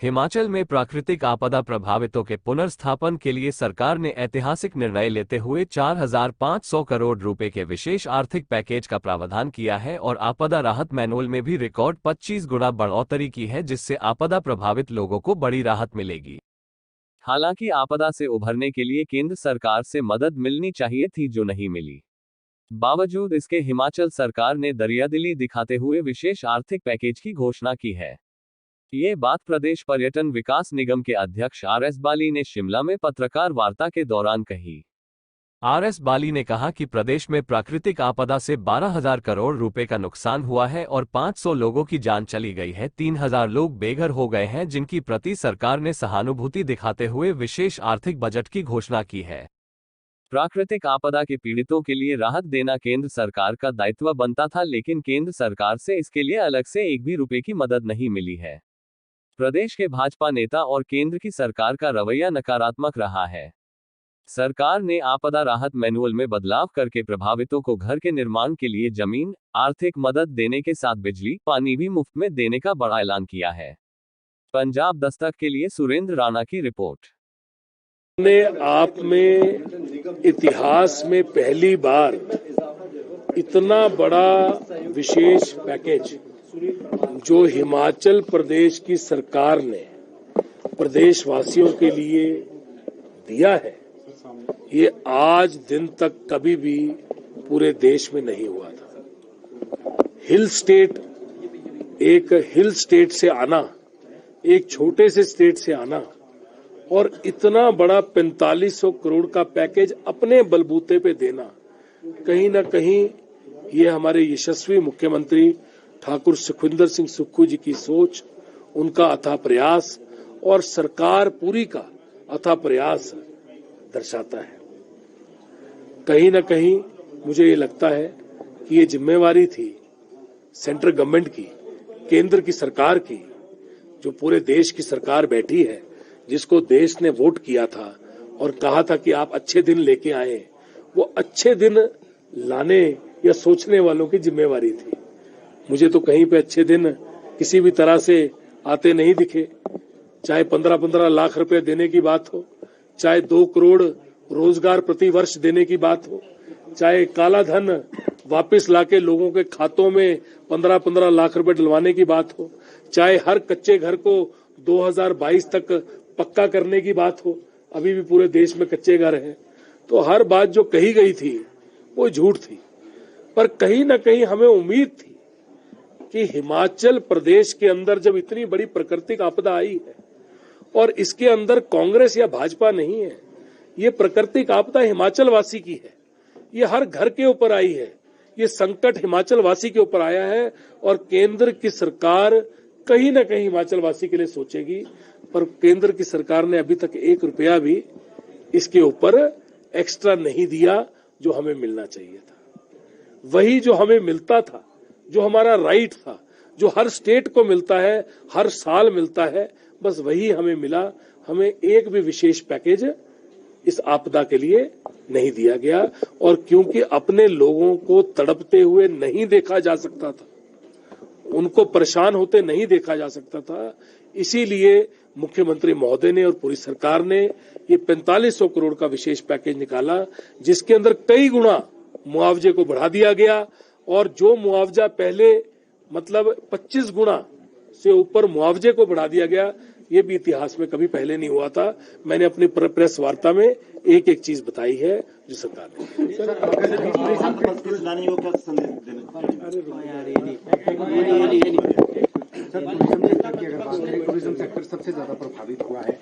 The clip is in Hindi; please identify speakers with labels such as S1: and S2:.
S1: हिमाचल में प्राकृतिक आपदा प्रभावितों के पुनर्स्थापन के लिए सरकार ने ऐतिहासिक निर्णय लेते हुए 4,500 करोड़ रुपए के विशेष आर्थिक पैकेज का प्रावधान किया है और आपदा राहत मैनुअल में भी रिकॉर्ड 25 गुना बढ़ोतरी की है, जिससे आपदा प्रभावित लोगों को बड़ी राहत मिलेगी। हालांकि आपदा से उभरने के लिए केंद्र सरकार से मदद मिलनी चाहिए थी, जो नहीं मिली। बावजूद इसके हिमाचल सरकार ने दरियादिली दिखाते हुए विशेष आर्थिक पैकेज की घोषणा की है। ये बात प्रदेश पर्यटन विकास निगम के अध्यक्ष आर.एस. बाली ने शिमला में पत्रकार वार्ता के दौरान कही। आर.एस. बाली ने कहा कि प्रदेश में प्राकृतिक आपदा से 12,000 करोड़ रुपए का नुकसान हुआ है और 500 लोगों की जान चली गई है। 3,000 लोग बेघर हो गए हैं, जिनकी प्रति सरकार ने सहानुभूति दिखाते हुए विशेष आर्थिक बजट की घोषणा की है। प्राकृतिक आपदा के पीड़ितों के लिए राहत देना केंद्र सरकार का दायित्व बनता था, लेकिन केंद्र सरकार से इसके लिए अलग से एक भी रुपए की मदद नहीं मिली है। प्रदेश के भाजपा नेता और केंद्र की सरकार का रवैया नकारात्मक रहा है। सरकार ने आपदा राहत मैनुअल में बदलाव करके प्रभावितों को घर के निर्माण के लिए जमीन, आर्थिक मदद देने के साथ बिजली, पानी भी मुफ्त में देने का बड़ा ऐलान किया है। पंजाब दस्तक के लिए सुरेंद्र राणा की रिपोर्ट।
S2: अपने आप में इतिहास में पहली बार इतना बड़ा विशेष पैकेज जो हिमाचल प्रदेश की सरकार ने प्रदेशवासियों के लिए दिया है, ये आज दिन तक कभी भी पूरे देश में नहीं हुआ था। हिल स्टेट से आना, एक छोटे से स्टेट से आना और इतना बड़ा 4500 करोड़ का पैकेज अपने बलबूते पे देना, कहीं ना कहीं ये हमारे यशस्वी मुख्यमंत्री ठाकुर सुखविंदर सिंह सुक्खू जी की सोच, उनका अथाह प्रयास और सरकार पूरी का अथाह प्रयास दर्शाता है। कहीं ना कहीं मुझे ये लगता है कि ये जिम्मेवारी थी सेंट्रल गवर्नमेंट की, केंद्र की सरकार की, जो पूरे देश की सरकार बैठी है, जिसको देश ने वोट किया था और कहा था कि आप अच्छे दिन लेके आए, वो अच्छे दिन लाने या सोचने वालों की जिम्मेवारी थी। मुझे तो कहीं पे अच्छे दिन किसी भी तरह से आते नहीं दिखे, चाहे 15-15 लाख रुपए देने की बात हो, चाहे 2 करोड़ रोजगार प्रति वर्ष देने की बात हो, चाहे काला धन वापस लाके लोगों के खातों में 15-15 लाख रुपए डलवाने की बात हो, चाहे हर कच्चे घर को 2022 तक पक्का करने की बात हो। अभी भी पूरे देश में कच्चे घर हैं, तो हर बात जो कही गई थी वो झूठ थी। पर कहीं ना कहीं हमें उम्मीद थी कि हिमाचल प्रदेश के अंदर जब इतनी बड़ी प्राकृतिक आपदा आई है और इसके अंदर कांग्रेस या भाजपा नहीं है, ये प्राकृतिक आपदा हिमाचल वासी की है, ये हर घर के ऊपर आई है, ये संकट हिमाचल वासी के ऊपर आया है और केंद्र की सरकार कहीं ना कहीं हिमाचल वासी के लिए सोचेगी। पर केंद्र की सरकार ने अभी तक 1 रुपया भी इसके ऊपर एक्स्ट्रा नहीं दिया जो हमें मिलना चाहिए था। वही जो हमें मिलता था, जो हमारा राइट था, जो हर स्टेट को मिलता है, हर साल मिलता है, बस वही हमें मिला। हमें एक भी विशेष पैकेज इस आपदा के लिए नहीं दिया गया और क्योंकि अपने लोगों को तड़पते हुए नहीं देखा जा सकता था, उनको परेशान होते नहीं देखा जा सकता था, इसीलिए मुख्यमंत्री महोदय ने और पूरी सरकार ने ये 4500 करोड़ का विशेष पैकेज निकाला, जिसके अंदर कई गुना मुआवजे को बढ़ा दिया गया और जो मुआवजा पहले मतलब 25 गुना से ऊपर मुआवजे को बढ़ा दिया गया, ये भी इतिहास में कभी पहले नहीं हुआ था। मैंने अपनी प्रेस वार्ता में एक एक चीज बताई है जो सरकार ने।
S3: टूरिज्म सेक्टर सबसे ज्यादा प्रभावित हुआ है